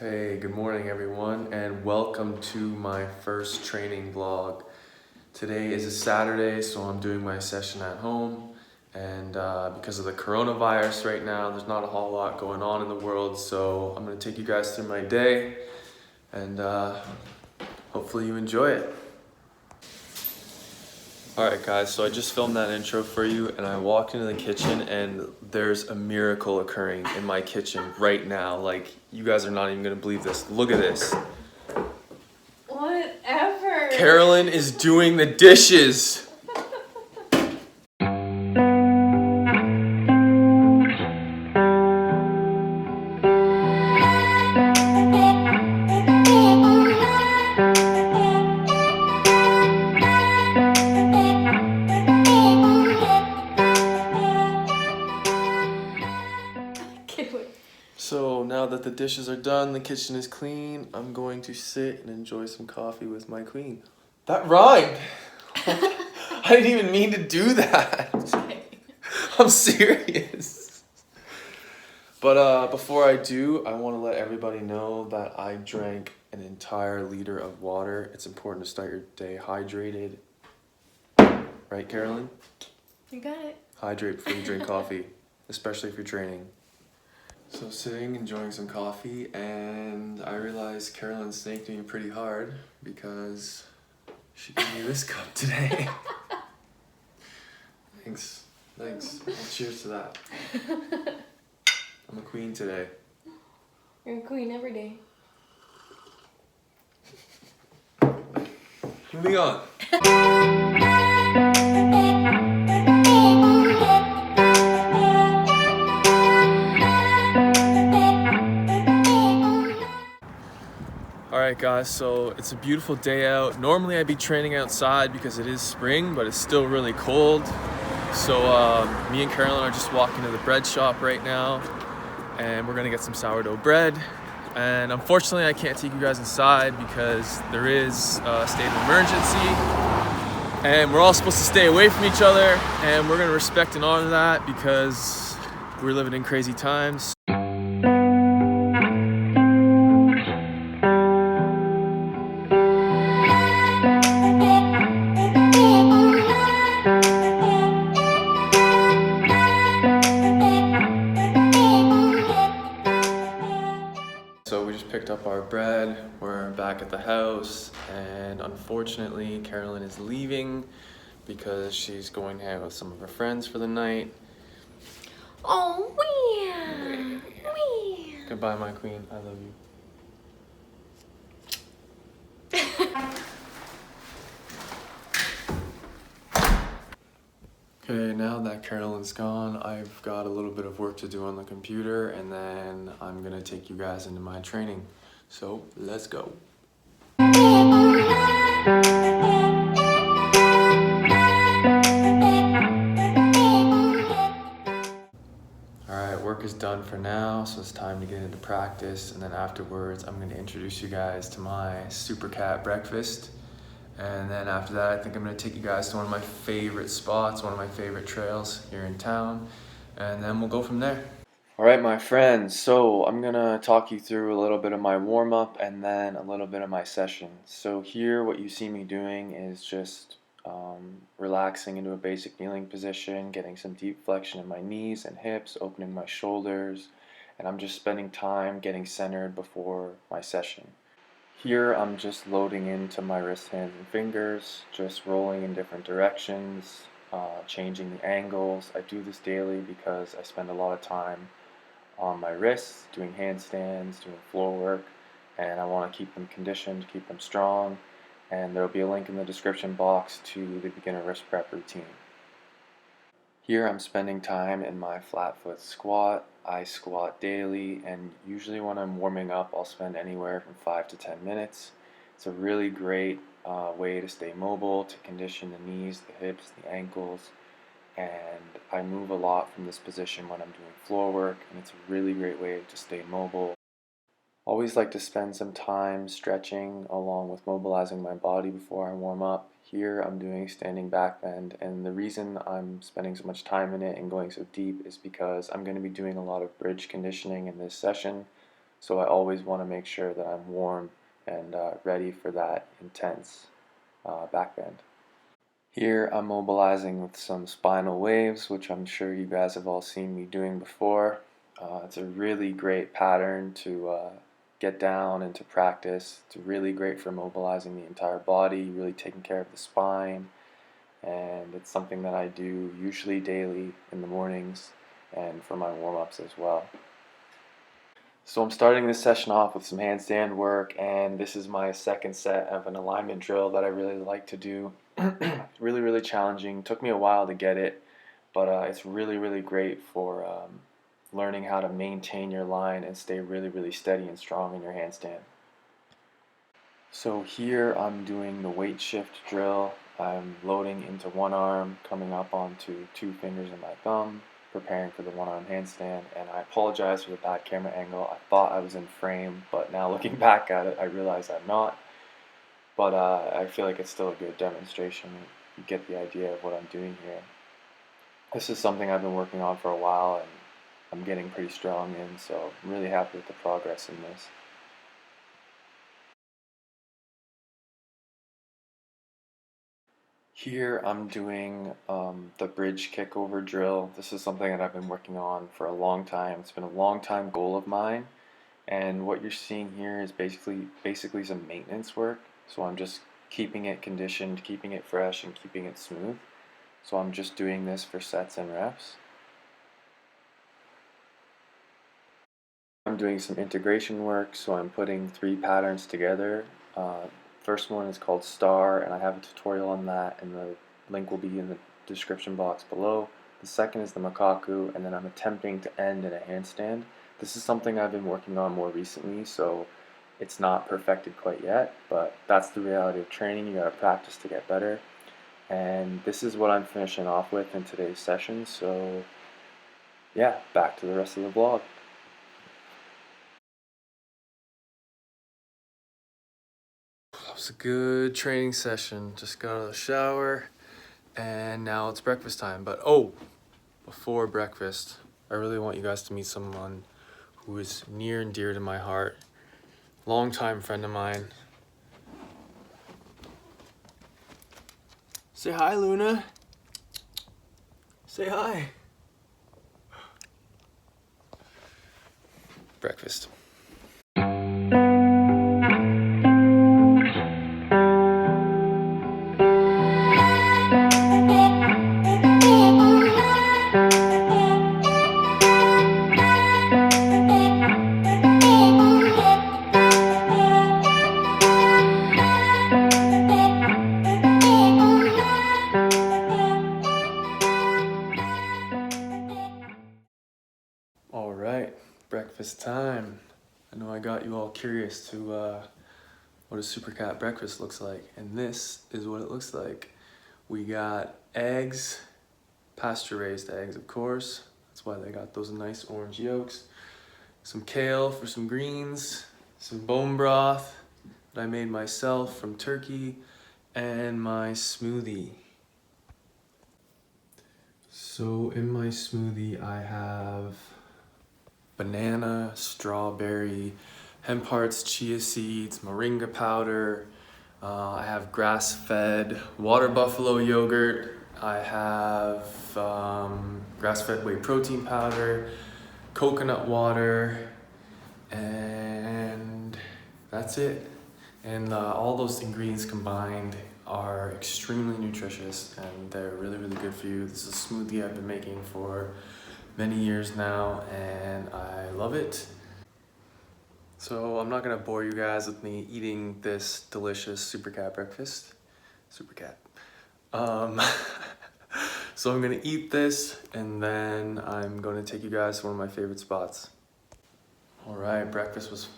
Hey, good morning everyone, and welcome to my first training vlog. Today is a Saturday, so I'm doing my session at home, and because of the coronavirus right now, there's not a whole lot going on in the world, so I'm going to take you guys through my day, and hopefully you enjoy it. Alright guys, so I just filmed that intro for you, and I walked into the kitchen and there's a miracle occurring in my kitchen right now. Like, you guys are not even gonna believe this. Look at this. Whatever. Carolyn is doing the dishes. So now that the dishes are done, the kitchen is clean, I'm going to sit and enjoy some coffee with my queen. That rhymed! I didn't even mean to do that. I'm serious. But before I do, I want to let everybody know that I drank an entire liter of water. It's important to start your day hydrated. Right, Carolyn? You got it. Hydrate before you drink coffee, especially if you're training. So sitting, enjoying some coffee, and I realized Carolyn snaked me pretty hard because she gave me this cup today. Thanks. Well, cheers to that. I'm a queen today. You're a queen every day. Moving on. Alright guys, so it's a beautiful day out. Normally I'd be training outside because it is spring, but it's still really cold. So me and Carolyn are just walking to the bread shop right now, and we're gonna get some sourdough bread. And unfortunately I can't take you guys inside because there is a state of emergency, and we're all supposed to stay away from each other, and we're gonna respect and honor that because we're living in crazy times. So we just picked up our bread, we're back at the house, and unfortunately Carolyn is leaving because she's going to hang out with some of her friends for the night. Oh, wee. Goodbye, my queen, I love you. Okay, now that Carolyn's gone, I've got a little bit of work to do on the computer, and then I'm gonna take you guys into my training. So, let's go. Alright, work is done for now, so it's time to get into practice, and then afterwards I'm gonna introduce you guys to my Super Cat breakfast. And then after that, I think I'm gonna take you guys to one of my favorite spots, one of my favorite trails here in town, and then we'll go from there. All right, my friends, so I'm gonna talk you through a little bit of my warm-up and then a little bit of my session. So here, what you see me doing is just relaxing into a basic kneeling position, getting some deep flexion in my knees and hips, opening my shoulders, and I'm just spending time getting centered before my session. Here I'm just loading into my wrist, hands, and fingers, just rolling in different directions, changing the angles. I do this daily because I spend a lot of time on my wrists, doing handstands, doing floor work, and I want to keep them conditioned, keep them strong, and there will be a link in the description box to the beginner wrist prep routine. Here I'm spending time in my flat foot squat. I squat daily, and usually when I'm warming up I'll spend anywhere from 5 to 10 minutes. It's a really great way to stay mobile, to condition the knees, the hips, the ankles, and I move a lot from this position when I'm doing floor work, and it's a really great way to stay mobile. Always like to spend some time stretching along with mobilizing my body before I warm up. Here I'm doing standing back bend, and the reason I'm spending so much time in it and going so deep is because I'm going to be doing a lot of bridge conditioning in this session. So I always want to make sure that I'm warm and ready for that intense back bend. Here I'm mobilizing with some spinal waves, which I'm sure you guys have all seen me doing before. It's a really great pattern to get down and to practice. It's really great for mobilizing the entire body, really taking care of the spine, and it's something that I do usually daily in the mornings and for my warm-ups as well. So I'm starting this session off with some handstand work, and this is my second set of an alignment drill that I really like to do. Really challenging. Took me a while to get it, but it's really great for learning how to maintain your line and stay really steady and strong in your handstand. So here I'm doing the weight shift drill. I'm loading into one arm, coming up onto 2 fingers and my thumb, preparing for the one-arm handstand, and I apologize for the bad camera angle. I thought I was in frame, but now looking back at it, I realize I'm not. But I feel like it's still a good demonstration. You get the idea of what I'm doing here. This is something I've been working on for a while, and I'm getting pretty strong in, so I'm really happy with the progress in this. Here I'm doing the bridge kickover drill. This is something that I've been working on for a long time. It's been a long time goal of mine, and what you're seeing here is basically some maintenance work. So I'm just keeping it conditioned, keeping it fresh, and keeping it smooth. So I'm just doing this for sets and reps. I'm doing some integration work, so I'm putting 3 patterns together. First one is called Star, and I have a tutorial on that, and the link will be in the description box below. The second is the Makaku, and then I'm attempting to end in a handstand. This is something I've been working on more recently, so it's not perfected quite yet, but that's the reality of training. You gotta practice to get better. And this is what I'm finishing off with in today's session, so yeah, back to the rest of the vlog. That was a good training session. Just got out of the shower and now it's breakfast time. But before breakfast, I really want you guys to meet someone who is near and dear to my heart. Longtime friend of mine. Say hi, Luna. Say hi. Breakfast. All right, breakfast time. I know I got you all curious to what a Super Cat breakfast looks like, and this is what it looks like. We got eggs, pasture-raised eggs, of course. That's why they got those nice orange yolks. Some kale for some greens, some bone broth that I made myself from turkey, and my smoothie. So in my smoothie, I have banana, strawberry, hemp hearts, chia seeds, moringa powder. I have grass-fed water buffalo yogurt. I have grass-fed whey protein powder, coconut water, and that's it. And all those ingredients combined are extremely nutritious, and they're really good for you. This is a smoothie I've been making for many years now, and I love it. So I'm not gonna bore you guys with me eating this delicious Super Cat breakfast. Super Cat. So I'm gonna eat this, and then I'm gonna take you guys to one of my favorite spots. All right, breakfast was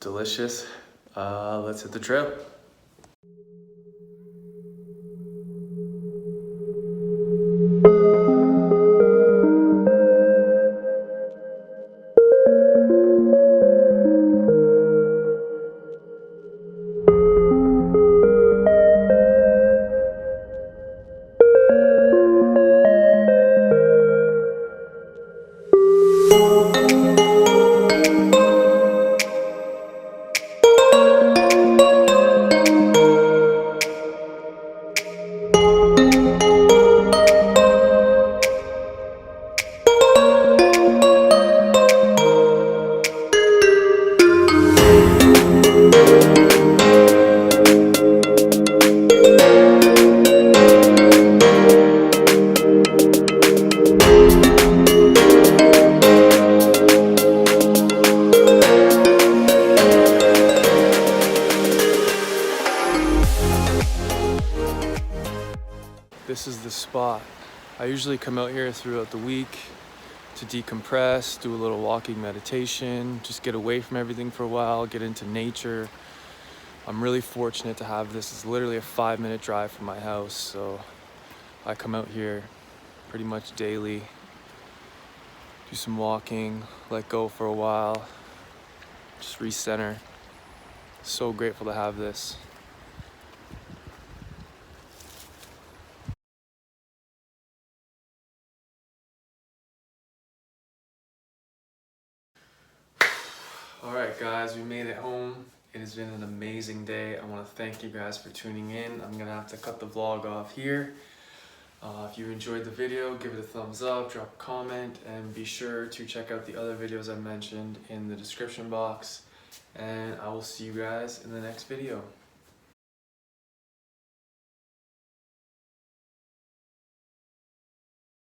delicious. Let's hit the trail. I usually come out here throughout the week to decompress, do a little walking meditation, just get away from everything for a while, get into nature. I'm really fortunate to have this. It's literally a 5-minute drive from my house, so I come out here pretty much daily, do some walking, let go for a while, just recenter. So grateful to have this. All right, guys, we made it home. It has been an amazing day. I want to thank you guys for tuning in. I'm gonna have to cut the vlog off here. If you enjoyed the video, give it a thumbs up, drop a comment, and be sure to check out the other videos I mentioned in the description box. And I will see you guys in the next video.